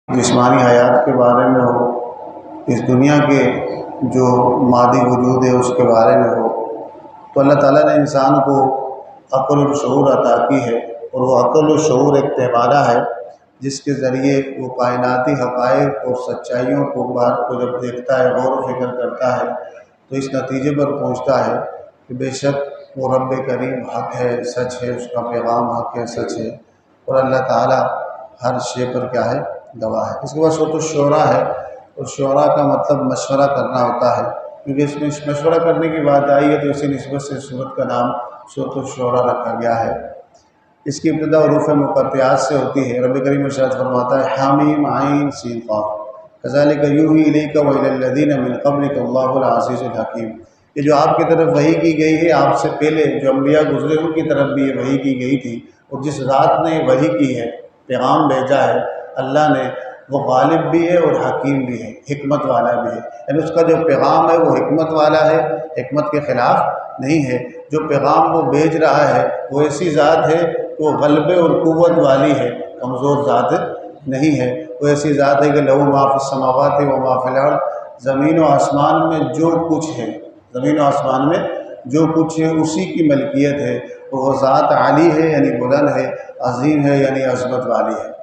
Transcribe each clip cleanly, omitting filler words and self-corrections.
جسمانی حیات کے بارے میں ہو، اس دنیا کے جو مادی وجود ہے اس کے بارے میں ہو، تو اللہ تعالیٰ نے انسان کو عقل و شعور عطا کی ہے، اور وہ عقل و شعور ایک پیمانہ ہے جس کے ذریعے وہ کائناتی حقائق اور سچائیوں کو بات کو جب دیکھتا ہے، غور و فکر کرتا ہے، تو اس نتیجے پر پہنچتا ہے کہ بے شک وہ رب کریم حق ہے، سچ ہے، اس کا پیغام حق ہے، سچ ہے، اور اللہ تعالیٰ ہر شے پر کیا ہے؟ گواہ ہے۔ اس کے بعد سورۃ الشعراء ہے، اور شعراء کا مطلب مشورہ کرنا ہوتا ہے، کیونکہ اس میں مشورہ کرنے کی بات آئی ہے تو اسی نسبت سے سورت کا نام سورۃ الشعراء رکھا گیا ہے۔ اس کی ابتدا حروف مقطعات سے ہوتی ہے۔ رب کریم ارشاد فرماتا ہے حامیم عین سین قاف کذالک یوحی الیک والی الذین من قبلک اللہ العزیز الحکیم۔ یہ جو آپ کی طرف وحی کی گئی ہے، آپ سے پہلے جو انبیاء گزرے ان کی طرف بھی یہ وحی کی گئی تھی، اور جس ذات نے وحی کی ہے، پیغام بھیجا ہے اللہ نے، وہ غالب بھی ہے اور حکیم بھی ہے، حکمت والا بھی ہے۔ یعنی اس کا جو پیغام ہے وہ حکمت والا ہے، حکمت کے خلاف نہیں ہے۔ جو پیغام وہ بھیج رہا ہے وہ ایسی ذات ہے وہ غلبے اور قوت والی ہے، کمزور ذات نہیں ہے۔ وہ ایسی ذات ہے کہ لہو ما فی السماوات و ما فی الارض، زمین و آسمان میں جو کچھ ہے، زمین و آسمان میں جو کچھ ہے اسی کی ملکیت ہے، اور وہ ذات عالی ہے یعنی بلند ہے، عظیم ہے یعنی عظمت والی ہے۔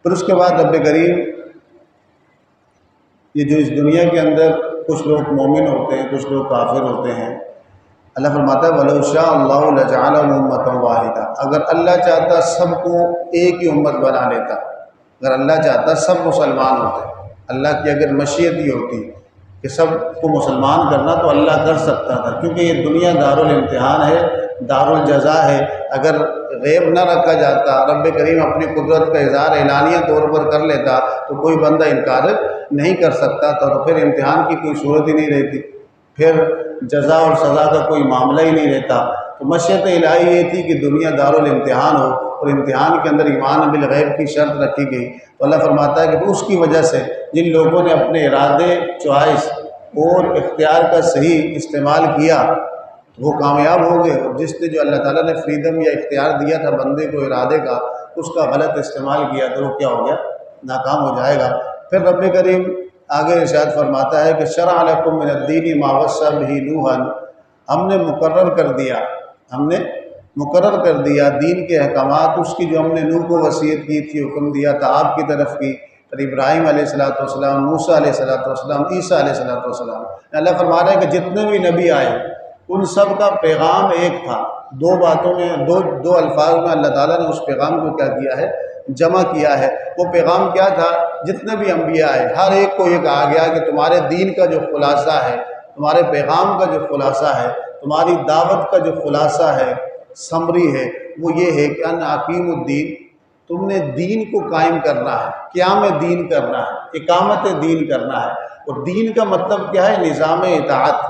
پھر اس کے بعد رب کریم یہ جو اس دنیا کے اندر کچھ لوگ مومن ہوتے ہیں، کچھ لوگ کافر ہوتے ہیں، اللہ فرماتا ہے وَلَوْ شَاءَ اللَّهُ لَجَعَلَهُمْ أُمَّةً وَاحِدَةً، اگر اللہ چاہتا سب کو ایک ہی امت بنا لیتا، اگر اللہ چاہتا سب مسلمان ہوتے، اللہ کی اگر مشیت ہی ہوتی کہ سب کو مسلمان کرنا تو اللہ کر سکتا تھا، کیونکہ یہ دنیا دارالامتحان ہے، دارالجزا ہے۔ اگر غیب نہ رکھا جاتا، رب کریم اپنی قدرت کا اظہار اعلانیہ طور پر کر لیتا تو کوئی بندہ انکار نہیں کر سکتا، تو پھر امتحان کی کوئی صورت ہی نہیں رہتی، پھر جزا اور سزا کا کوئی معاملہ ہی نہیں رہتا۔ تو مشیت الہی یہ تھی کہ دنیا دارالامتحان ہو، اور امتحان کے اندر ایمان بالغیب کی شرط رکھی گئی۔ تو اللہ فرماتا ہے کہ اس کی وجہ سے جن لوگوں نے اپنے ارادے، چوائس اور اختیار کا صحیح استعمال کیا وہ کامیاب ہو گئے، اور جس نے جو اللہ تعالیٰ نے فریڈم یا اختیار دیا تھا بندے کو ارادے کا، اس کا غلط استعمال کیا تو وہ کیا ہو گیا؟ ناکام ہو جائے گا۔ پھر رب کریم آگے ارشاد فرماتا ہے کہ شرع لکم من الدین ما وصی بہ نوحا، ہم نے مقرر کر دیا دین کے احکامات اس کی جو ہم نے نوح کو وصیت کی تھی، حکم دیا تھا آپ کی طرف کی، پھر ابراہیم علیہ السلام، موسیٰ علیہ السلام، عیسیٰ علیہ السلام۔ اللہ فرما رہا ہے کہ جتنے بھی نبی آئے ان سب کا پیغام ایک تھا۔ دو باتوں میں، دو الفاظ میں اللہ تعالیٰ نے اس پیغام کو کیا کیا ہے؟ جمع کیا ہے۔ وہ پیغام کیا تھا؟ جتنے بھی انبیاء آئے ہر ایک کو یہ کہا گیا کہ تمہارے دین کا جو خلاصہ ہے، تمہارے پیغام کا جو خلاصہ ہے، تمہاری دعوت کا جو خلاصہ ہے، سمری ہے، وہ یہ ہے کہ ان اقیم الدین، تم نے دین کو قائم کرنا ہے، قیام دین کرنا ہے، اقامت دین کرنا ہے۔ اور دین کا مطلب کیا ہے؟ نظام اطاعت،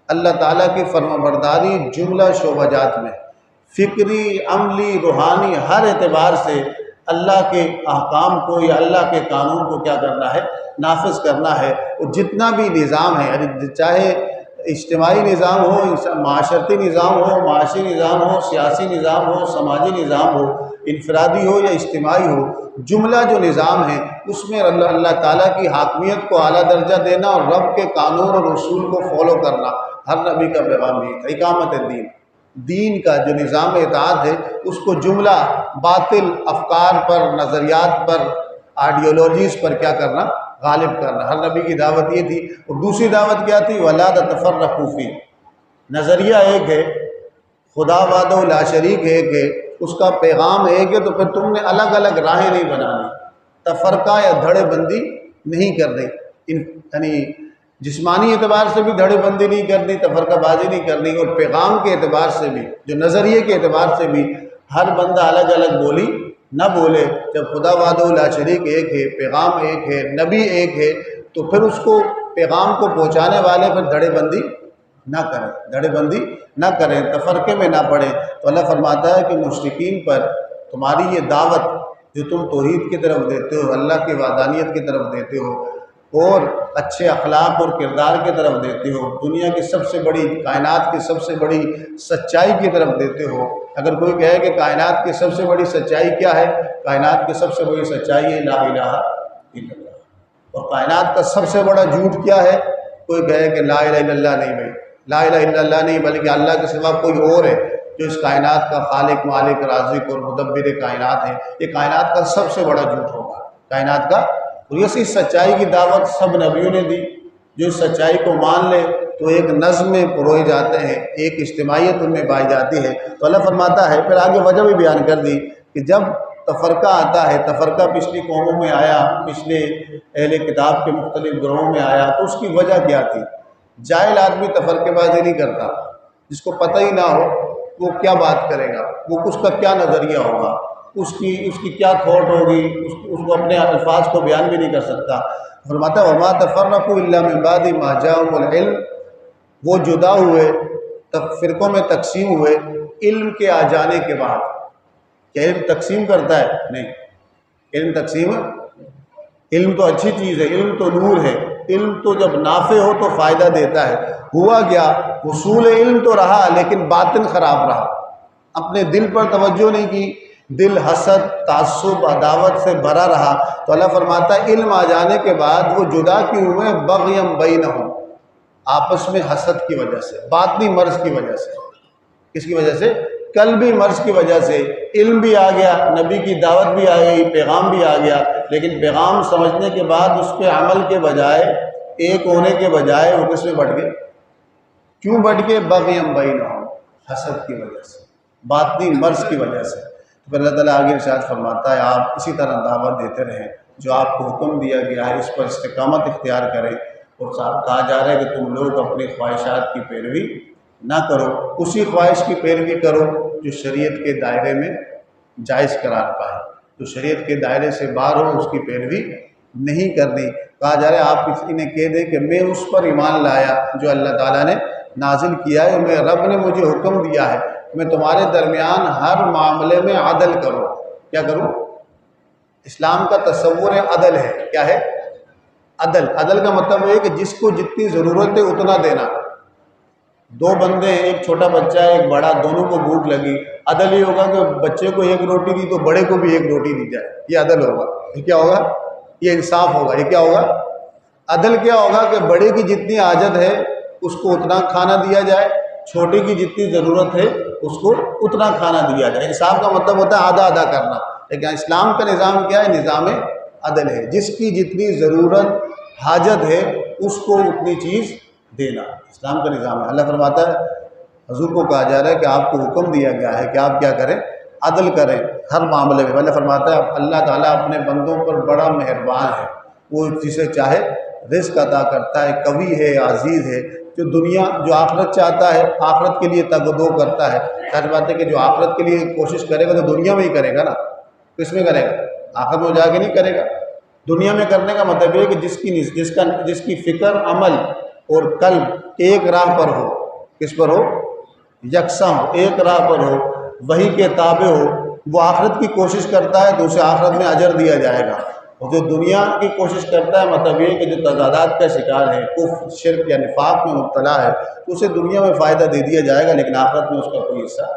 اللہ تعالیٰ کی فرمانبرداری جملہ شعبہ جات میں، فکری، عملی، روحانی، ہر اعتبار سے اللہ کے احکام کو یا اللہ کے قانون کو کیا کرنا ہے؟ نافذ کرنا ہے۔ اور جتنا بھی نظام ہے، یعنی چاہے اجتماعی نظام ہو، معاشرتی نظام ہو، معاشی نظام ہو، سیاسی نظام ہو، سماجی نظام ہو، انفرادی ہو یا اجتماعی ہو، جملہ جو نظام ہے اس میں اللہ تعالیٰ کی حاکمیت کو اعلیٰ درجہ دینا اور رب کے قانون اور اصول کو فالو کرنا، ہر نبی کا پیغام بھی تھا۔ اقامت دین کا جو نظام اطاعت ہے اس کو جملہ باطل افکار پر، نظریات پر، آئیڈیالوجیز پر کیا کرنا؟ غالب کرنا۔ ہر نبی کی دعوت یہ تھی۔ اور دوسری دعوت کیا تھی؟ وَلَا تَتَفَرَّقُوا فِيهِ، نظریہ ایک ہے، خدا وحدہ لا شریک ایک ہے، اس کا پیغام ایک ہے، تو پھر تم نے الگ الگ راہیں نہیں بنانی، تفرقہ یا دھڑے بندی نہیں کرنی، یعنی جسمانی اعتبار سے بھی دھڑے بندی نہیں کرنی، تفرقہ بازی نہیں کرنی، اور پیغام کے اعتبار سے بھی، جو نظریے کے اعتبار سے بھی ہر بندہ الگ الگ بولی نہ بولے۔ جب خدا وحدہ لا شریک ایک ہے، پیغام ایک ہے، نبی ایک ہے، تو پھر اس کو پیغام کو پہنچانے والے پھر دھڑے بندی نہ کریں، تفرقے میں نہ پڑیں۔ تو اللہ فرماتا ہے کہ مشرکین پر تمہاری یہ دعوت جو تم توحید کی طرف دیتے ہو، اللہ کی وحدانیت کی طرف دیتے ہو، اور اچھے اخلاق اور کردار کی طرف دیتے ہو، دنیا کی سب سے بڑی، کائنات کی سب سے بڑی سچائی کی طرف دیتے ہو۔ اگر کوئی کہے کہ کائنات کی سب سے بڑی سچائی کیا ہے؟ کائنات کی سب سے بڑی سچائی ہے لا الہ الا اللہ۔ اور کائنات کا سب سے بڑا جھوٹ کیا ہے؟ کوئی کہے کہ لا الہ الا اللہ نہیں بھائی، لا الہ الا اللہ نہیں، بلکہ اللہ کے سوا کوئی اور ہے جو اس کائنات کا خالق، مالک، رازق اور مدبر کائنات ہے۔ یہ کائنات کا سب سے بڑا جھوٹ ہوگا، کائنات کا۔ اور یہ سچائی کی دعوت سب نبیوں نے دی۔ جو اس سچائی کو مان لے تو ایک نظم میں پروئے جاتے ہیں، ایک اجتماعیت ان میں پائی جاتی ہے۔ تو اللہ فرماتا ہے، پھر آگے وجہ بھی بیان کر دی کہ جب تفرقہ آتا ہے، تفرقہ پچھلی قوموں میں آیا، پچھلے اہل کتاب کے مختلف گروہوں میں آیا، تو اس کی وجہ کیا تھی؟ جاہل آدمی تفرقے بازی نہیں کرتا، جس کو پتہ ہی نہ ہو وہ کیا بات کرے گا، وہ اس کا کیا نظریہ ہوگا، اس کی کیا تھاٹ ہوگی، اس کو اپنے الفاظ کو بیان بھی نہیں کر سکتا۔ فرماتا ہے وما تفرقوا الا من بعد ما جاءهم العلم، وہ جدا ہوئے، فرقوں میں تقسیم ہوئے علم کے آ جانے کے بعد۔ کیا علم تقسیم کرتا ہے؟ نہیں، علم تقسیم، علم تو اچھی چیز ہے، علم تو نور ہے، علم تو جب نافع ہو تو فائدہ دیتا ہے۔ ہوا کیا؟ حصول علم تو رہا لیکن باطن خراب رہا، اپنے دل پر توجہ نہیں کی، دل حسد، تعصب، عداوت سے بھرا رہا۔ تو اللہ فرماتا ہے علم آ جانے کے بعد وہ جدا کیوں ہوئے؟ بغیم بینہم، آپس میں حسد کی وجہ سے، باطنی مرض کی وجہ سے۔ کس کی وجہ سے؟ قلبی مرض کی وجہ سے۔ علم بھی آ گیا، نبی کی دعوت بھی آ گئی، پیغام بھی آ گیا، لیکن پیغام سمجھنے کے بعد اس پہ عمل کے بجائے، ایک ہونے کے بجائے وہ کس میں بٹ گئے؟ کیوں بٹ گئے؟ بغیم بینہم، حسد کی وجہ سے، باطنی مرض کی وجہ سے۔ تو پھر اللہ تعالیٰ آگے ارشاد فرماتا ہے آپ اسی طرح دعوت دیتے رہیں، جو آپ کو حکم دیا گیا ہے اس پر استقامت اختیار کریں، اور کہا جا رہا ہے کہ تم لوگ اپنی خواہشات کی پیروی نہ کرو، اسی خواہش کی پیروی کرو جو شریعت کے دائرے میں جائز قرار پائے، جو شریعت کے دائرے سے باہر ہو اس کی پیروی نہیں کرنی۔ کہا جا رہا ہے آپ انہیں کہہ دیں کہ میں اس پر ایمان لایا جو اللہ تعالیٰ نے نازل کیا ہے، میں رب نے مجھے حکم دیا ہے میں تمہارے درمیان ہر معاملے میں عدل کروں۔ کیا کروں؟ اسلام کا تصور عدل ہے۔ کیا ہے؟ عدل۔ عدل کا مطلب ہے کہ جس کو جتنی ضرورت ہے اتنا دینا۔ دو بندے ہیں، ایک چھوٹا بچہ ہے ایک بڑا، دونوں کو بھوک لگی، عدل یہ ہوگا کہ بچے کو ایک روٹی دی تو بڑے کو بھی ایک روٹی دی جائے، یہ عدل ہوگا۔ یہ کیا ہوگا؟ یہ انصاف ہوگا۔ یہ کیا ہوگا؟ عدل کیا ہوگا کہ بڑے کی جتنی حاجت ہے اس کو اتنا کھانا دیا جائے، چھوٹے کی جتنی ضرورت ہے اس کو اتنا کھانا دیا جائے۔ انصاف کا مطلب ہوتا ہے آدھا آدھا کرنا، لیکن اسلام کا نظام کیا ہے؟ نظام عدل ہے، جس کی جتنی ضرورت حاجت ہے اس کو اتنی چیز دینا، اسلام کا نظام ہے۔ اللہ فرماتا ہے حضور کو کہا جا رہا ہے کہ آپ کو حکم دیا گیا ہے کہ آپ کیا کریں؟ عدل کریں ہر معاملے میں۔ اللہ فرماتا ہے اللہ تعالیٰ اپنے بندوں پر بڑا مہربان ہے، وہ جسے چاہے رزق عطا کرتا ہے، قوی ہے، عزیز ہے، جو آخرت چاہتا ہے، آخرت کے لیے تگ و دو کرتا ہے۔ سچ بات ہے کہ جو آخرت کے لیے کوشش کرے گا تو دنیا میں ہی کرے گا نا، کس میں کرے گا؟ آخرت میں جا کے نہیں کرے گا۔ دنیا میں کرنے کا مطلب یہ کہ جس کی فکر، عمل اور قلب ایک راہ پر ہو، کس پر ہو؟ یکساں ہو، ایک راہ پر ہو، وہی کے تابع ہو، وہ آخرت کی کوشش کرتا ہے تو اسے آخرت میں اجر دیا جائے گا۔ اور جو دنیا کی کوشش کرتا ہے، مطلب یہ کہ جو تضادات کا شکار ہے، کفر، شرک یا نفاق میں مبتلا ہے، تو اسے دنیا میں فائدہ دے دیا جائے گا لیکن آخرت میں اس کا کوئی حصہ۔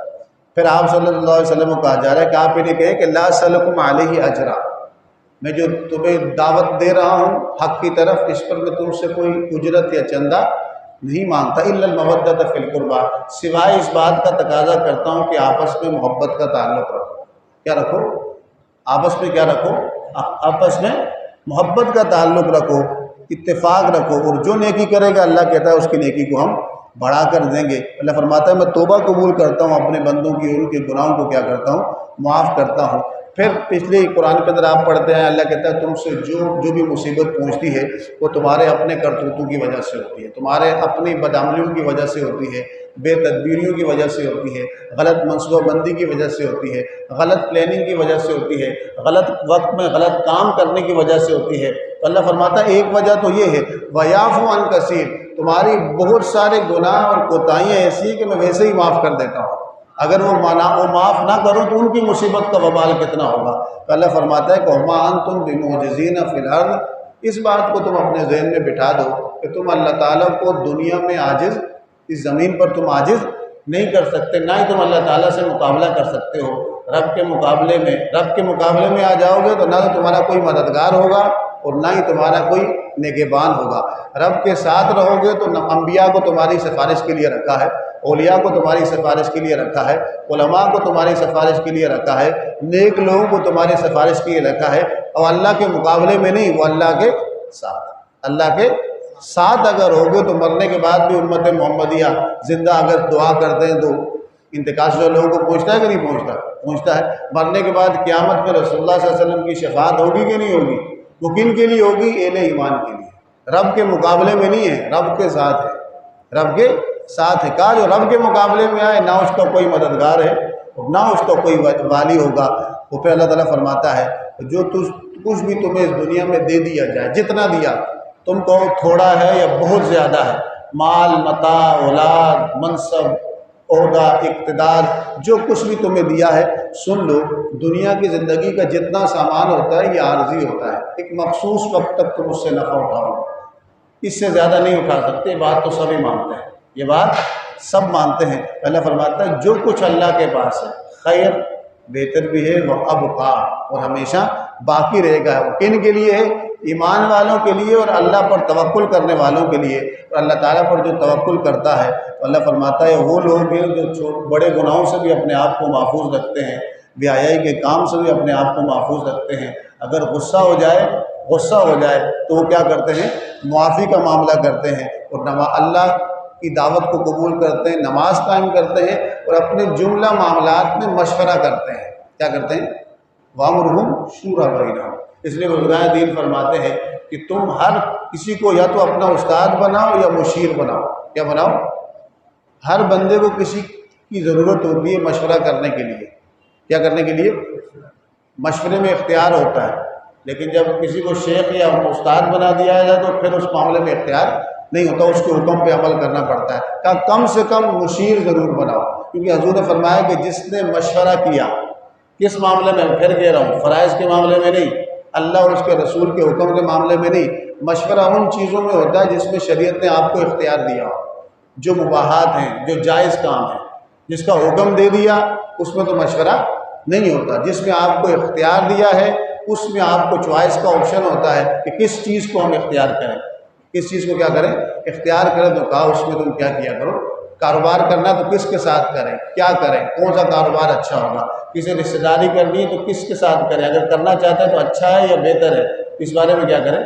پھر آپ صلی اللہ علیہ وسلم کو کہا جا رہا ہے کہ آپ انہیں کہیں کہ لا سلکم علیہ اجرا، میں جو تمہیں دعوت دے رہا ہوں حق کی طرف، اس پر میں تم سے کوئی اجرت یا چندہ نہیں مانگتا، الا المودۃ فی القربیٰ، سوائے اس بات کا تقاضا کرتا ہوں کہ آپس میں محبت کا تعلق رکھو۔ کیا رکھو؟ آپس میں کیا رکھو؟ آپس میں محبت کا تعلق رکھو، اتفاق رکھو، اور جو نیکی کرے گا اللہ کہتا ہے اس کی نیکی کو ہم بڑھا کر دیں گے۔ اللہ فرماتا ہے میں توبہ قبول کرتا ہوں اپنے بندوں کی، ان کے گناہوں کو کیا کرتا ہوں؟ معاف کرتا ہوں۔ پھر پچھلے قرآن کے اندر آپ پڑھتے ہیں اللہ کہتا ہے تم سے جو بھی مصیبت پہنچتی ہے وہ تمہارے اپنے کرتوتوں کی وجہ سے ہوتی ہے، تمہارے اپنی بدعملیوں کی وجہ سے ہوتی ہے، بے تدبیریوں کی وجہ سے ہوتی ہے، غلط منصوبہ بندی کی وجہ سے ہوتی ہے، غلط پلاننگ کی وجہ سے ہوتی ہے، غلط وقت میں غلط کام کرنے کی وجہ سے ہوتی ہے۔ تو اللہ فرماتا ہے ایک وجہ تو یہ ہے وَيَعْفُو عَنْ كَثِيرٍ، تمہاری بہت سارے گناہ اور کوتاہیاں ایسی ہیں کہ میں ویسے ہی معاف کر دیتا ہوں، اگر وہ معاف نہ کرو تو ان کی مصیبت کا وبال کتنا ہوگا۔ تو اللہ فرماتا ہے کہ وَمَا أَنْتُمْ بِمُعْجِزِينَ فِي الْأَرْضِ، اس بات کو تم اپنے ذہن میں بٹھا دو کہ تم اللہ تعالیٰ کو دنیا میں عاجز، اس زمین پر تم عاجز نہیں کر سکتے، نہ ہی تم اللہ تعالیٰ سے مقابلہ کر سکتے ہو۔ رب کے مقابلے میں آ جاؤ گے تو نہ تو تمہارا کوئی مددگار ہوگا اور نہ ہی تمہارا کوئی نگہبان ہوگا۔ رب کے ساتھ رہو گے تو انبیاء کو تمہاری سفارش کے لیے رکھا ہے، اولیاء کو تمہاری سفارش کے لیے رکھا ہے، علماء کو تمہاری سفارش کے لیے رکھا ہے، نیک لوگوں کو تمہاری سفارش کے لیے رکھا ہے، اور اللہ کے مقابلے میں نہیں، وہ اللہ کے ساتھ، اللہ کے ساتھ اگر ہوگے تو مرنے کے بعد بھی امت محمدیہ زندہ اگر دعا کرتے ہیں تو انتقال شدہ لوگوں کو پہنچتا ہے کہ نہیں پہنچتا؟ پہنچتا ہے۔ مرنے کے بعد قیامت میں رسول اللہ صلی اللہ علیہ وسلم کی شفاعت ہوگی کہ نہیں ہوگی؟ وہ کن کے لیے ہوگی؟ اہل ایمان کے لیے، رب کے مقابلے میں نہیں ہے، رب کے ساتھ ہے، رب کے ساتھ ہے۔ کہا جو رب کے مقابلے میں آئے نہ اس کا کوئی مددگار ہے نہ اس کا کوئی والی ہوگا۔ وہ پھر اللہ تعالیٰ فرماتا ہے جو کچھ بھی تمہیں اس دنیا میں دے دیا جائے، جتنا دیا، تم کو تھوڑا ہے یا بہت زیادہ ہے، مال، متاع، اولاد، منصب، عہدہ، اقتدار، جو کچھ بھی تمہیں دیا ہے، سن لو دنیا کی زندگی کا جتنا سامان ہوتا ہے یہ عارضی ہوتا ہے، ایک مخصوص وقت تک تم اس سے نفع اٹھاؤ، اس سے زیادہ نہیں اٹھا سکتے۔ یہ بات تو سبھی مانتے ہیں، یہ بات سب مانتے ہیں۔ اللہ فرماتا ہے جو کچھ اللہ کے پاس ہے خیر، بہتر بھی ہے، وہ ابقا، اور ہمیشہ باقی رہے گا۔ وہ کن کے لیے ہے؟ ایمان والوں کے لیے اور اللہ پر توکل کرنے والوں کے لیے۔ اور اللہ تعالیٰ پر جو توکل کرتا ہے تو اللہ فرماتا ہے وہ لوگ ہیں جو بڑے گناہوں سے بھی اپنے آپ کو محفوظ رکھتے ہیں، بے حیائی کے کام سے بھی اپنے آپ کو محفوظ رکھتے ہیں۔ اگر غصہ ہو جائے تو وہ کیا کرتے ہیں؟ معافی کا معاملہ کرتے ہیں، اور اللہ کی دعوت کو قبول کرتے ہیں، نماز قائم کرتے ہیں، اور اپنے جملہ معاملات میں مشورہ کرتے ہیں۔ کیا کرتے ہیں؟ وَأَمْرُهُمْ شُورَىٰ بَيْنَهُمْ۔ اس لیے بزرگان دین فرماتے ہیں کہ تم ہر کسی کو یا تو اپنا استاد بناؤ یا مشیر بناؤ۔ کیا بناؤ؟ ہر بندے کو کسی کی ضرورت ہوتی ہے مشورہ کرنے کے لیے۔ کیا کرنے کے لیے؟ مشورے میں اختیار ہوتا ہے، لیکن جب کسی کو شیخ یا استاد بنا دیا جائے تو پھر اس معاملے میں اختیار نہیں ہوتا، اس کے حکم پہ عمل کرنا پڑتا ہے۔ کہ کم سے کم مشیر ضرور بناؤ، کیونکہ حضور نے فرمایا کہ جس نے مشورہ کیا، کس معاملے میں؟ پھر کہہ رہا ہوں، فرائض کے معاملے میں نہیں، اللہ اور اس کے رسول کے حکم کے معاملے میں نہیں، مشورہ ان چیزوں میں ہوتا ہے جس میں شریعت نے آپ کو اختیار دیا ہو، جو مباحات ہیں، جو جائز کام ہیں، جس کا حکم دے دیا اس میں تو مشورہ نہیں ہوتا۔ جس میں آپ کو اختیار دیا ہے اس میں آپ کو چوائس کا آپشن ہوتا ہے کہ کس چیز کو ہم اختیار کریں، کس چیز کو کیا کریں؟ اختیار کریں۔ تو کہا اس میں تم کیا کیا کرو؟ کاروبار کرنا تو کس کے ساتھ کریں، کیا کریں، کون سا کاروبار اچھا ہوگا، کسی رشتہ داری کرنی ہے تو کس کے ساتھ کریں، اگر کرنا چاہتے ہیں تو اچھا ہے یا بہتر ہے، اس بارے میں کیا کریں؟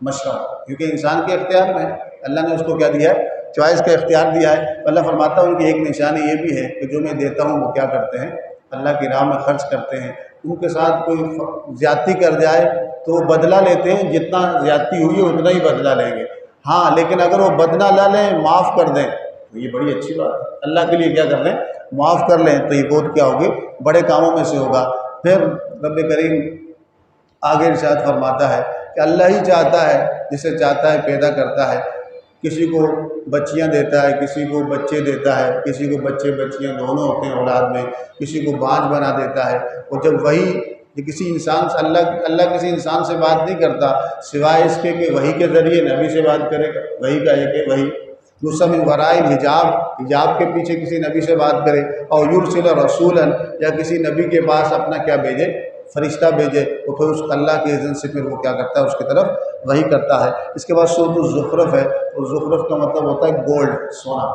مشورہ، کیونکہ انسان کے اختیار میں ہے، اللہ نے اس کو کیا دیا ہے؟ چوائس کا اختیار دیا ہے۔ اللہ فرماتا ہے ان کی ایک نشانی یہ بھی ہے کہ جو میں دیتا ہوں وہ کیا کرتے ہیں؟ اللہ کی راہ میں خرچ کرتے ہیں۔ ان کے ساتھ کوئی زیادتی کر جائے تو وہ بدلہ لیتے ہیں، جتنا زیادتی ہوئی ہے اتنا ہی بدلہ لیں گے۔ ہاں لیکن اگر وہ بدلہ نہ لیں، معاف کر دیں تو یہ بڑی اچھی بات ہے۔ اللہ کے لیے کیا کر لیں؟ معاف کر لیں تو یہ بہت کیا ہوگی؟ بڑے کاموں میں سے ہوگا۔ پھر رب کریم آگے ارشاد فرماتا ہے کہ اللہ ہی چاہتا ہے، جسے چاہتا ہے پیدا کرتا ہے، کسی کو بچیاں دیتا ہے، کسی کو بچے دیتا ہے، کسی کو بچے بچیاں دونوں ہوتے ہیں اولاد میں، کسی کو بانجھ بنا دیتا ہے۔ اور جب وہی کسی انسان سے اللہ کسی انسان سے بات نہیں کرتا سوائے اس کے کہ وحی کے ذریعے نبی سے بات کرے گا، وحی کا ایک ہے وحی، دوسرا من وراء حجاب کے پیچھے کسی نبی سے بات کرے، اور یرسل رسولا، یا کسی نبی کے پاس اپنا کیا بھیجے؟ فرشتہ بھیجے، اور پھر اس اللہ کے اذن سے پھر وہ کیا کرتا ہے؟ اس کی طرف وحی کرتا ہے۔ اس کے بعد سورۃ الزخرف ہے، اور زخرف کا مطلب ہوتا ہے گولڈ، سونا۔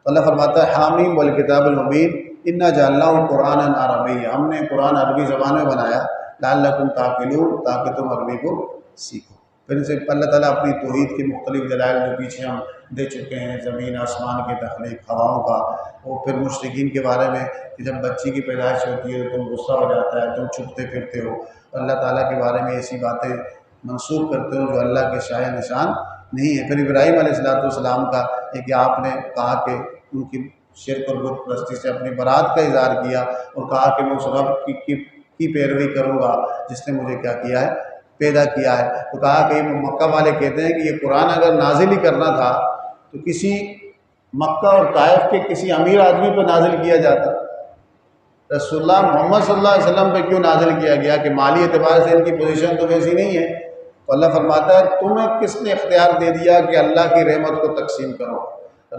اللہ فرماتا ہے حامیم والکتاب المبین انا جعلناہ قرآنا عربیا، ہم نے قرآن عربی زبان میں بنایا، لعلکم تعقلون، تاکہ تم عربی کو سیکھو۔ پھر ان سے اللہ تعالیٰ اپنی توحید کے مختلف دلائل جو پیچھے ہم دے چکے ہیں، زمین آسمان کی تخلیق، ہواؤں کا، اور پھر مشرکین کے بارے میں کہ جب بچی کی پیدائش ہوتی ہے تو تم غصہ ہو جاتا ہے، تم چھپتے پھرتے ہو، اللہ تعالیٰ کے بارے میں ایسی باتیں منسوخ کرتے ہو جو اللہ کے شایع نشان نہیں ہے۔ پھر ابراہیم علیہ السلام کا ایک آپ نے کہا کہ ان کی شرک اور بت پرستی سے اپنی برات کا اظہار کیا، اور کہا کہ میں اس رب کی پیروی کروں گا جس نے مجھے کیا کیا ہے؟ پیدا کیا ہے۔ تو کہا کہ مکہ والے کہتے ہیں کہ یہ قرآن اگر نازل ہی کرنا تھا تو کسی مکہ اور طائف کے کسی امیر آدمی پہ نازل کیا جاتا، رسول اللہ محمد صلی اللہ علیہ وسلم پہ کیوں نازل کیا گیا کہ مالی اعتبار سے ان کی پوزیشن تو ویسی نہیں ہے؟ تو اللہ فرماتا ہے تمہیں کس نے اختیار دے دیا کہ اللہ کی رحمت کو تقسیم کرو؟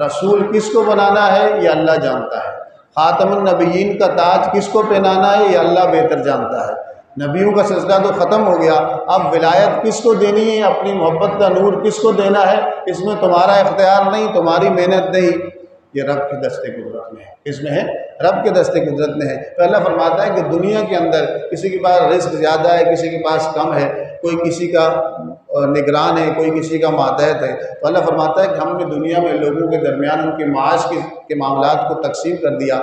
رسول کس کو بنانا ہے یہ اللہ جانتا ہے، خاتم النبیین کا تاج کس کو پہنانا ہے یہ اللہ بہتر جانتا ہے، نبیوں کا سجدہ تو ختم ہو گیا، اب ولایت کس کو دینی ہے، اپنی محبت کا نور کس کو دینا ہے، اس میں تمہارا اختیار نہیں، تمہاری محنت نہیں، یہ رب کی دست قدرت میں ہے۔ اس میں ہے رب کے دست قدرت میں ہے۔ تو اللہ فرماتا ہے کہ دنیا کے اندر کسی کے پاس رزق زیادہ ہے، کسی کے پاس کم ہے، کوئی کسی کا نگران ہے، کوئی کسی کا ماتحت ہے، تو اللہ فرماتا ہے کہ ہم نے دنیا میں لوگوں کے درمیان ان کے معاش کے معاملات کو تقسیم کر دیا،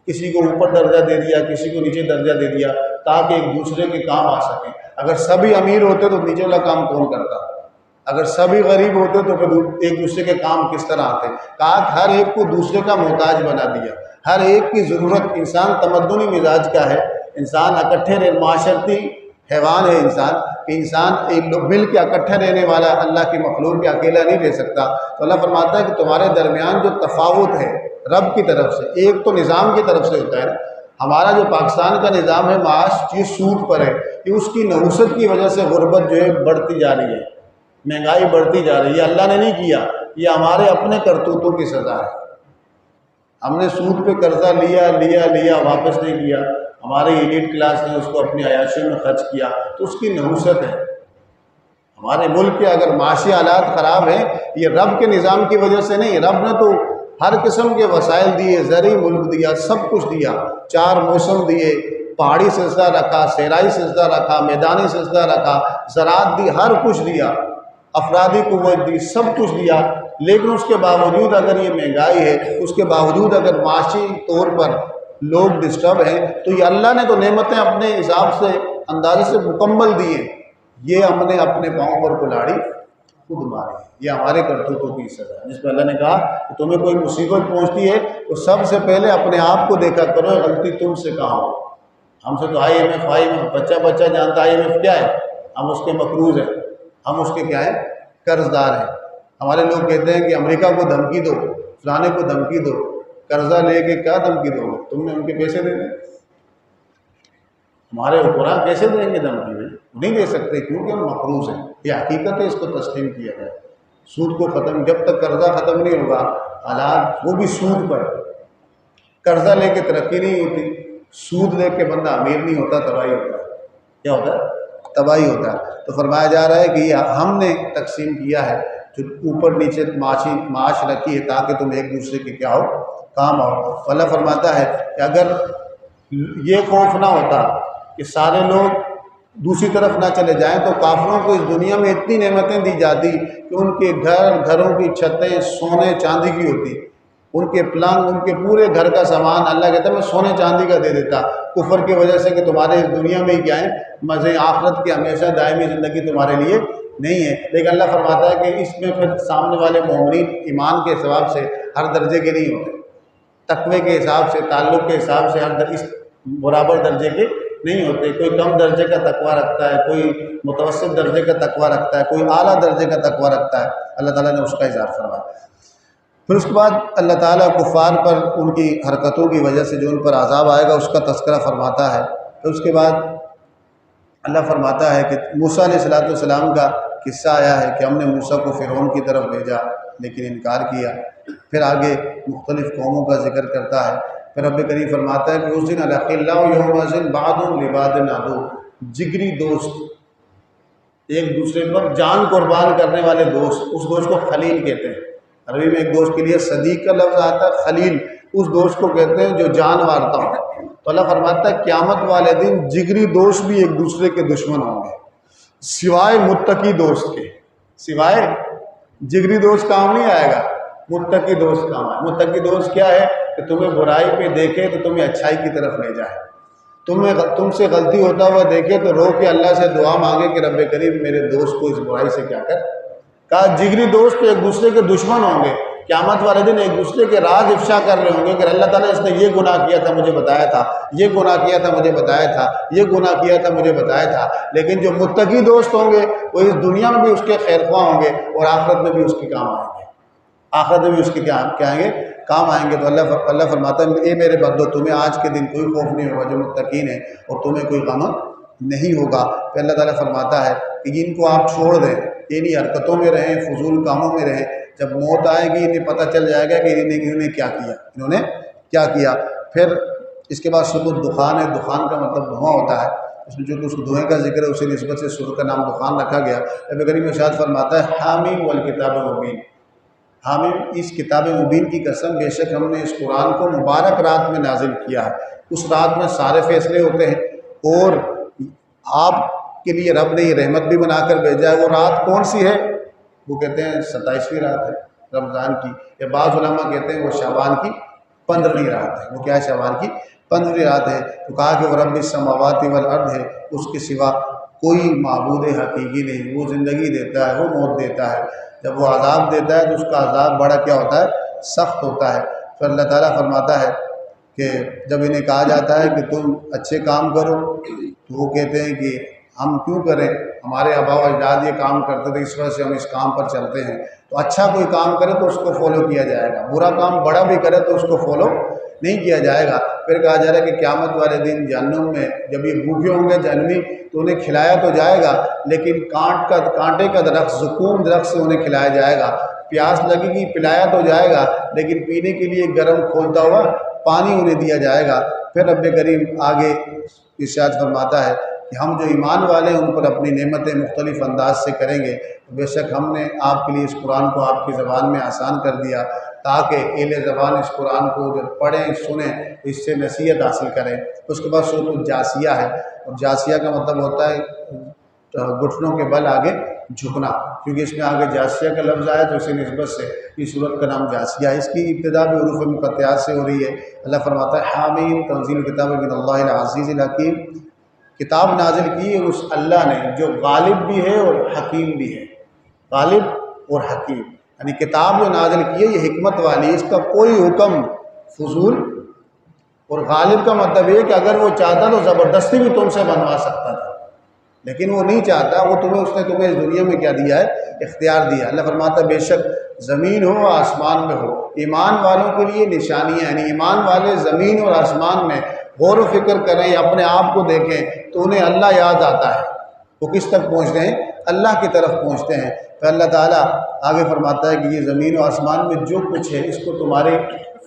کسی کو اوپر درجہ دے دیا، کسی کو نیچے درجہ دے دیا، تاکہ ایک دوسرے کے کام آ سکیں۔ اگر سبھی امیر ہوتے تو نیچے والا کام کون کرتا؟ اگر سبھی غریب ہوتے تو پھر ایک دوسرے کے کام کس طرح آتے؟ کہا کہ ہر ایک کو دوسرے کا محتاج بنا دیا، ہر ایک کی ضرورت۔ انسان تمدنی مزاج کا ہے، انسان اکٹھے معاشرتی حیوان ہے انسان، کہ انسان ایک لوگ مل کے اکٹھے رہنے والا اللہ کی مخلوق کے اکیلا نہیں رہ سکتا۔ تو اللہ فرماتا ہے کہ تمہارے درمیان جو تفاوت ہے رب کی طرف سے، ایک تو نظام کی طرف سے ہوتا ہے، ہمارا جو پاکستان کا نظام ہے معاش یہ سود پر ہے، کہ اس کی نحوست کی وجہ سے غربت جو ہے بڑھتی جا رہی ہے، مہنگائی بڑھتی جا رہی ہے۔ اللہ نے نہیں کیا، یہ ہمارے اپنے کرتوتوں کی سزا ہے۔ ہم نے سود پہ قرضہ لیا واپس نہیں کیا، ہمارے ایلیٹ کلاس نے اس کو اپنی عیاشیوں میں خرچ کیا، تو اس کی نحوست ہے۔ ہمارے ملک کے اگر معاشی حالات خراب ہیں، یہ رب کے نظام کی وجہ سے نہیں، رب نے تو ہر قسم کے وسائل دیے، زرعی ملک دیا، سب کچھ دیا، 4 موسم دیے، پہاڑی سجدہ رکھا، صحرائی سجدہ رکھا، میدانی سجدہ رکھا، زراعت دی، ہر کچھ دیا، افرادی قوت دی، سب کچھ دیا، لیکن اس کے باوجود اگر یہ مہنگائی ہے، اس کے باوجود اگر معاشی طور پر لوگ ڈسٹرب ہیں، تو یہ اللہ نے تو نعمتیں اپنے حساب سے اندازے سے مکمل دی ہیں، یہ ہم نے اپنے پاؤں پر کلاڑی خود ماری، یہ ہمارے کرتوتوں کی سزا ہے۔ جس پہ اللہ نے کہا کہ تمہیں کوئی مصیبت پہنچتی ہے تو سب سے پہلے اپنے آپ کو دیکھا کرو، غلطی تم سے کہاں ہو۔ ہم سے تو IMF بچہ جانتا ہے IMF کیا ہے، ہم اس کے مقروض ہیں، ہم اس کے کیا ہیں، قرض دار ہیں۔ ہمارے لوگ کہتے ہیں کہ امریکہ کو دھمکی دو، فلانے کو دھمکی دو، قرضہ لے کے کیا دھمکی دو گے، تم نے ان کے پیسے دے دیں، ہمارے حکمران کیسے دیں گے دھمکی؟ میں نہیں دے سکتے، کیونکہ ہم مقروض ہیں، یہ حقیقت ہے، اس کو تسلیم کیا جائے۔ سود کو ختم، جب تک قرضہ ختم نہیں ہوگا، حالات وہ بھی سود پر، قرضہ لے کے ترقی نہیں ہوتی، سود لے کے بندہ امیر نہیں ہوتا، تباہی ہوتا ہے۔ کیا ہوتا ہے؟ تباہی ہوتا ہے۔ تو فرمایا جا رہا ہے کہ یہ ہم نے تقسیم کیا ہے، جو اوپر نیچے معاش رکھی ہے، تاکہ تم ایک دوسرے کے کیا ہو، کام آؤ۔ اللہ فرماتا ہے کہ اگر یہ خوف نہ ہوتا کہ سارے لوگ دوسری طرف نہ چلے جائیں، تو کافروں کو اس دنیا میں اتنی نعمتیں دی جاتی کہ ان کے گھروں کی چھتیں سونے چاندی کی ہوتی، ان کے پلنگ، ان کے پورے گھر کا سامان اللہ کہتا ہے میں سونے چاندی کا دے دیتا، کفر کی وجہ سے کہ تمہارے اس دنیا میں ہی کیا ہے مزے، آخرت کی ہمیشہ دائمی زندگی تمہارے لیے نہیں ہے۔ لیکن اللہ فرماتا ہے کہ اس میں پھر سامنے والے مومنین ایمان کے حساب سے ہر درجے کے نہیں ہوتے، تقوی کے حساب سے، تعلق کے حساب سے اس برابر درجے کے نہیں ہوتے، کوئی کم درجے کا تقوی رکھتا ہے، کوئی متوسط درجے کا تقوی رکھتا ہے، کوئی اعلیٰ درجے کا تقوی رکھتا ہے، اللہ تعالیٰ نے اس کا اظہار فرمایا۔ پھر اس کے بعد اللہ تعالیٰ کفار پر ان کی حرکتوں کی وجہ سے جو ان پر عذاب آئے گا اس کا تذکرہ فرماتا ہے۔ پھر اس کے بعد اللہ فرماتا ہے کہ موسیٰ علیہ السلام کا قصہ آیا ہے کہ ہم نے موسیٰ کو فرعون کی طرف بھیجا لیکن انکار کیا۔ پھر آگے مختلف قوموں کا ذکر کرتا ہے۔ پھر رب کریم فرماتا ہے کہ اس دن الاخلاء یومئذ بعضهم لبعض عدو، جگری دوست، ایک دوسرے پر جان قربان کرنے والے دوست، اس دوست کو خلیل کہتے ہیں۔ عربی میں ایک دوست کے لیے صدیق کا لفظ آتا ہے، خلیل اس دوست کو کہتے ہیں جو جان مارتا ہو۔ تو اللہ فرماتا ہے قیامت والے دن جگری دوست بھی ایک دوسرے کے دشمن ہوں گے، سوائے متقی دوست کے، سوائے جگری دوست کام نہیں آئے گا، متقی دوست کام آئے۔ متقی دوست کیا ہے کہ تمہیں برائی پہ دیکھے تو تمہیں اچھائی کی طرف لے جائے، تم سے غلطی ہوتا ہوا دیکھے تو رو کے اللہ سے دعا مانگے کہ رب کریم میرے دوست کو اس برائی سے کیا کر۔ کہا جگری دوست تو ایک دوسرے کے دشمن ہوں گے، قیامت والے دن ایک دوسرے کے راز افشا کر رہے ہوں گے کہ اللہ تعالیٰ اس نے یہ گناہ کیا تھا مجھے بتایا تھا، یہ گناہ کیا تھا مجھے بتایا تھا، یہ گناہ کیا تھا مجھے بتایا تھا۔ لیکن جو متقی دوست ہوں گے وہ اس دنیا میں بھی اس کے خیر خواہ ہوں گے اور آخرت میں بھی اس کے کام آئیں گے، آخرت میں بھی اس کے کیا آئیں گے، کام آئیں گے۔ تو اللہ فرماتا ہے اے میرے بندو تمہیں آج کے دن کوئی خوف نہیں ہوگا جو متقین ہیں، اور تمہیں کوئی غم نہیں ہوگا۔ پھر اللہ تعالیٰ فرماتا ہے کہ ان کو آپ چھوڑ دیں، انہی حرکتوں میں رہیں، فضول کاموں میں رہیں، جب موت آئے گی انہیں پتہ چل جائے گا کہ انہوں نے کیا کیا، انہوں نے کیا کیا۔ پھر اس کے بعد صبح دخان ہے، دخان کا مطلب دھواں ہوتا ہے، اس میں جو کہ اس دھوئیں کا ذکر ہے اسی نسبت سے سورہ کا نام دخان رکھا گیا۔ نبی کریم ارشاد فرماتا ہے حامیم والکتاب المبین، حامیم اس کتاب مبین کی قسم، بے شک ہم نے اس قرآن کو مبارک رات میں نازل کیا ہے۔ اس رات میں سارے فیصلے ہوتے ہیں، اور آپ کے لیے رب نے یہ رحمت بھی بنا کر بھیجا ہے۔ وہ رات کون سی ہے؟ وہ کہتے ہیں 27ویں رات ہے رمضان کی، یا بعض علماء کہتے ہیں وہ شعبان کی 15ویں رات ہے۔ وہ کیا ہے؟ شعبان کی 15ویں رات ہے۔ تو کہا کہ وہ رب السماوات والارض ہے، اس کے سوا کوئی معبود حقیقی نہیں، وہ زندگی دیتا ہے، وہ موت دیتا ہے، جب وہ عذاب دیتا ہے تو اس کا عذاب بڑا کیا ہوتا ہے؟ سخت ہوتا ہے۔ تو اللہ تعالیٰ فرماتا ہے کہ جب انہیں کہا جاتا ہے کہ تم اچھے کام کرو تو وہ کہتے ہیں کہ ہم کیوں کریں، ہمارے آباء و اجداد یہ کام کرتے تھے، اس وجہ سے ہم اس کام پر چلتے ہیں۔ تو اچھا کوئی کام کرے تو اس کو فالو کیا جائے گا، برا کام بڑا بھی کرے تو اس کو فالو نہیں کیا جائے گا۔ پھر کہا جا رہا ہے کہ قیامت والے دن جہنم میں جب یہ بھوکے ہوں گے جہنمی تو انہیں کھلایا تو جائے گا، لیکن کانٹے کا درخت، زقوم درخت سے انہیں کھلایا جائے گا۔ پیاس لگے گی، پلایا تو جائے گا، لیکن پینے کے لیے گرم کھولتا ہوا پانی انہیں دیا جائے گا۔ پھر رب کریم آگے ارشاد فرماتا ہے کہ ہم جو ایمان والے ہیں ان پر اپنی نعمتیں مختلف انداز سے کریں گے۔ بے شک ہم نے آپ کے لیے اس قرآن کو آپ کی زبان میں آسان کر دیا تاکہ اہل زبان اس قرآن کو جب پڑھیں سنیں اس سے نصیحت حاصل کریں۔ اس کے بعد سورۃ الجاثیہ ہے، اور جاثیہ کا مطلب ہوتا ہے گھٹنوں کے بل آگے جھکنا، کیونکہ اس میں آگے جاثیہ کا لفظ آیا تو اسی نسبت سے اس سورت کا نام جاثیہ ہے۔ اس کی ابتدا بھی حروف مقطعات سے ہو رہی ہے۔ اللہ فرماتا ہے حامیم تنزیل کتاب من اللہ العزیز الحکیم، کتاب نازل کی ہے اس اللہ نے جو غالب بھی ہے اور حکیم بھی ہے، غالب اور حکیم، یعنی کتاب جو نازل کی ہے یہ حکمت والی ہے، اس کا کوئی حکم فضول، اور غالب کا مطلب یہ کہ اگر وہ چاہتا تو زبردستی بھی تم سے بنوا سکتا تھا، لیکن وہ نہیں چاہتا، وہ اس نے تمہیں اس دنیا میں کیا دیا ہے؟ اختیار دیا۔ اللہ فرماتا ہے بے شک زمین ہو آسمان میں ہو، ایمان والوں کے لیے نشانیاں، یعنی ایمان والے زمین اور آسمان میں غور و فکر کریں یا اپنے آپ کو دیکھیں تو انہیں اللہ یاد آتا ہے۔ وہ کس تک پہنچتے ہیں؟ اللہ کی طرف پہنچتے ہیں۔ تو اللہ تعالیٰ آگے فرماتا ہے کہ یہ زمین و آسمان میں جو کچھ ہے اس کو تمہارے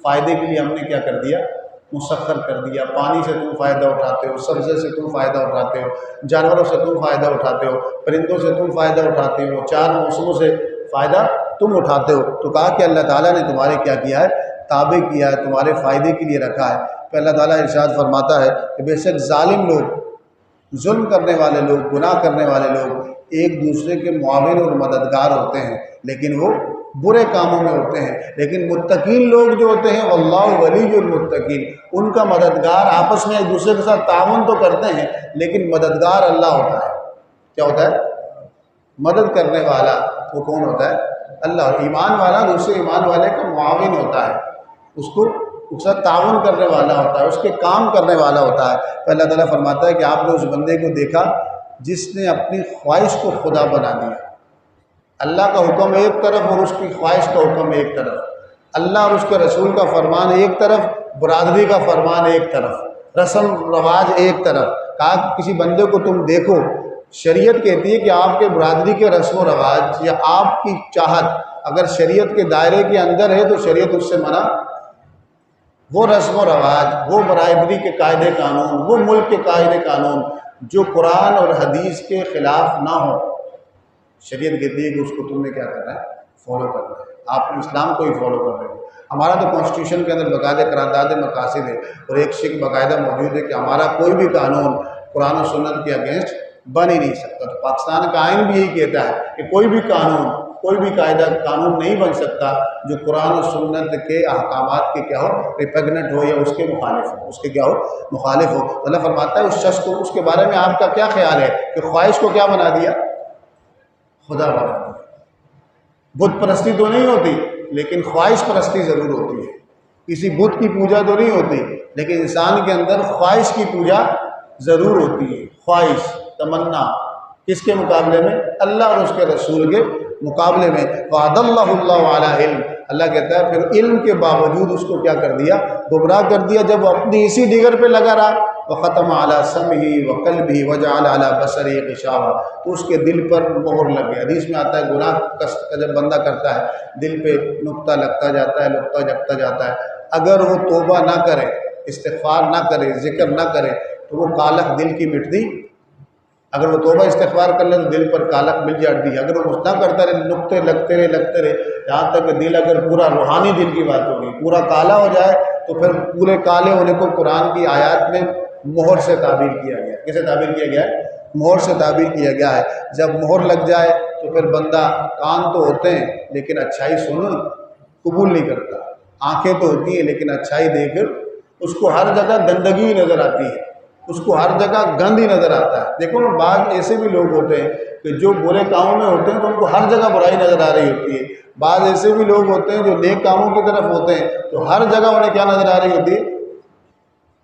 فائدے کے لیے ہم نے کیا کر دیا؟ مسخر کر دیا۔ پانی سے تم فائدہ اٹھاتے ہو، سبزے سے تم فائدہ اٹھاتے ہو، جانوروں سے تم فائدہ اٹھاتے ہو، پرندوں سے تم فائدہ اٹھاتے ہو، 4 موسموں سے فائدہ تم اٹھاتے ہو۔ تو کہا کہ اللہ تعالیٰ نے تمہارے کیا کیا ہے؟ تابع کیا ہے، تمہارے فائدے کے لیے رکھا ہے۔ پھر اللہ تعالیٰ ارشاد فرماتا ہے کہ بے شک ظالم لوگ، ظلم کرنے والے لوگ، گناہ کرنے والے لوگ ایک دوسرے کے معاون اور مددگار ہوتے ہیں، لیکن وہ برے کاموں میں ہوتے ہیں۔ لیکن متقین لوگ جو ہوتے ہیں واللہ ولی المتقین، ان کا مددگار، آپس میں ایک دوسرے کے ساتھ تعاون تو کرتے ہیں لیکن مددگار اللہ ہوتا ہے۔ کیا ہوتا ہے؟ مدد کرنے والا وہ کون ہوتا ہے؟ اللہ۔ ایمان والا دوسرے ایمان والے کا معاون ہوتا ہے، اس کو اس کا تعاون کرنے والا ہوتا ہے، اس کے کام کرنے والا ہوتا ہے۔ تو اللہ تعالیٰ فرماتا ہے کہ آپ نے اس بندے کو دیکھا جس نے اپنی خواہش کو خدا بنا دیا۔ اللہ کا حکم ایک طرف اور اس کی خواہش کا حکم ایک طرف، اللہ اور اس کے رسول کا فرمان ایک طرف، برادری کا فرمان ایک طرف، رسم رواج ایک طرف۔ کہا کسی بندے کو تم دیکھو، شریعت کہتی ہے کہ آپ کے برادری کے رسم و رواج یا آپ کی چاہت اگر شریعت کے دائرے کے اندر ہے تو شریعت اس سے منع، وہ رسم و رواج، وہ برادری کے قاعدے قانون، وہ ملک کے قاعدے قانون جو قرآن اور حدیث کے خلاف نہ ہو، شریعت کہتی ہے کہ اس کو تم نے کیا کرنا ہے؟ فالو کرنا ہے۔ آپ اسلام کو ہی فالو کر رہے ہو۔ ہمارا تو کانسٹیٹیوشن کے اندر باقاعدہ قرارداد مقاصد ہے، اور ایک شک باقاعدہ موجود ہے کہ ہمارا کوئی بھی قانون قرآن و سنت کے اگینسٹ بن ہی نہیں سکتا۔ تو پاکستان کا آئین بھی یہی کہتا ہے کہ کوئی بھی قانون، کوئی بھی قاعدہ قانون نہیں بن سکتا جو قرآن و سنت کے احکامات کے کیا ہو؟ ریپیگننٹ ہو یا اس کے مخالف ہو، اس کے کیا ہو؟ مخالف ہو۔ اللہ فرماتا ہے اس شخص کو، اس کے بارے میں آپ کا کیا خیال ہے کہ خواہش کو کیا بنا دیا؟ خدا بنا دیا۔ بت پرستی تو نہیں ہوتی لیکن خواہش پرستی ضرور ہوتی ہے۔ کسی بت کی پوجا تو نہیں ہوتی لیکن انسان کے اندر خواہش کی پوجا ضرور ہوتی ہے۔ خواہش، تمنا، کس کے مقابلے میں؟ اللہ اور اس کے رسول کے مقابلے میں۔ وعد اللہ علی علم، اللہ کہتا ہے پھر علم کے باوجود اس کو کیا کر دیا؟ گمراہ کر دیا۔ جب وہ اپنی اسی ڈگر پہ لگا رہا، وختم علی سمعہ وقلبہ وجعل علی بصرہ غشاوہ، تو اس کے دل پر مہر لگ گئی۔ حدیث میں آتا ہے گناہ کا جب بندہ کرتا ہے دل پہ نقطہ لگتا جاتا ہے، نقطہ جگتا جاتا ہے۔ اگر وہ توبہ نہ کرے، استغفار نہ کرے، ذکر نہ کرے تو وہ کالک دل کی مٹتی اگر وہ توبہ استغفار کر لے تو دل پر کالک مل جاتی ہے، اگر وہ نہ کرتا رہے، نقطے لگتے رہے یہاں تک کہ دل اگر پورا روحانی دل کی بات ہوگی پورا کالا ہو جائے تو پھر پورے کالے ہونے کو قرآن کی آیات میں مہر سے تعبیر کیا گیا ہے۔ کیسے تعبیر کیا گیا ہے؟ مہر سے تعبیر کیا گیا ہے۔ جب مہر لگ جائے تو پھر بندہ کان تو ہوتے ہیں لیکن اچھائی سن قبول نہیں کرتا، آنکھیں تو ہوتی ہیں لیکن اچھائی دے کر اس کو ہر جگہ گندگی نظر آتی ہے، اس کو ہر جگہ گند ہی نظر آتا ہے۔ دیکھو نا، بعض ایسے بھی لوگ ہوتے ہیں کہ جو برے کاموں میں ہوتے ہیں تو ان کو ہر جگہ برائی نظر آ رہی ہوتی ہے، بعض ایسے بھی لوگ ہوتے ہیں جو نیک کاموں کی طرف ہوتے ہیں تو ہر جگہ انہیں کیا نظر آ رہی ہوتی ہے؟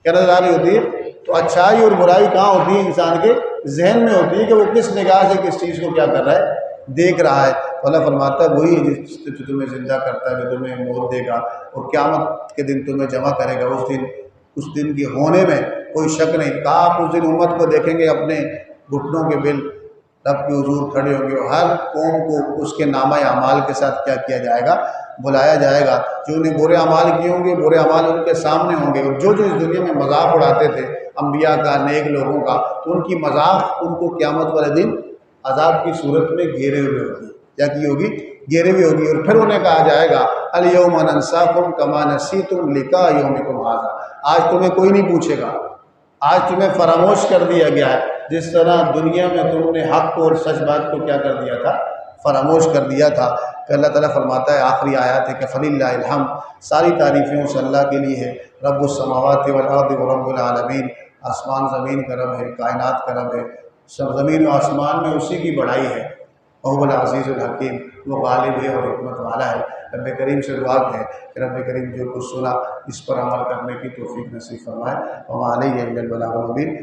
کیا نظر آ رہی ہوتی ہے؟ تو اچھائی اور برائی کہاں ہوتی ہے؟ انسان کے ذہن میں ہوتی ہے کہ وہ کس نگاہ سے کس چیز کو کیا کر رہا ہے؟ دیکھ رہا ہے۔ اللہ فرماتا ہے وہی ہے جو تمہیں زندہ کرتا ہے، جو تمہیں موت دے گا اور قیامت کے دن تمہیں جمع کرے گا۔ اس دن کے ہونے میں کوئی شک نہیں۔ آپ اس دن امت کو دیکھیں گے اپنے گھٹنوں کے بل رب کے حضور کھڑے ہوں گے اور ہر قوم کو اس کے نامہ اعمال کے ساتھ کیا کیا جائے گا؟ بلایا جائے گا۔ جو انہیں برے اعمال کیے ہوں گے برے اعمال ان کے سامنے ہوں گے، اور جو اس دنیا میں مذاق اڑاتے تھے انبیاء کا، نیک لوگوں کا، تو ان کی مذاق ان کو قیامت والے دن عذاب کی صورت میں گھیرے ہوئے ہوگی۔ کیا کی ہوگی؟ گھیرے ہوئی ہوگی۔ اور پھر انہیں کہا جائے گا الیوم ننساکم کما نسیتم لقاء یومکم ھذا، آج تمہیں کوئی نہیں پوچھے گا، آج تمہیں فراموش کر دیا گیا ہے، جس طرح دنیا میں تم نے حق اور سچ بات کو کیا کر دیا تھا؟ فراموش کر دیا تھا۔ کہ اللہ تعالیٰ فرماتا ہے، آخری آیات ہے کہ فَلِلَّهِ الْحَمْدُ، ساری تعریفیں اس اللہ کے لیے ہے، رب السماوات والارض ورب العالمین، آسمان زمین کا رب ہے، کائنات کا رب ہے، سب زمین و آسمان میں اسی کی بڑائی ہے۔ وهو العزیز الحکیم، وہ غالب ہے اور حکمت والا ہے۔ رب کریم سے دعا ہے کہ رب کریم جو کچھ سنا اس پر عمل کرنے کی توفیق نصیب فرمائے۔ وما علیہ الا البلاغ المبین۔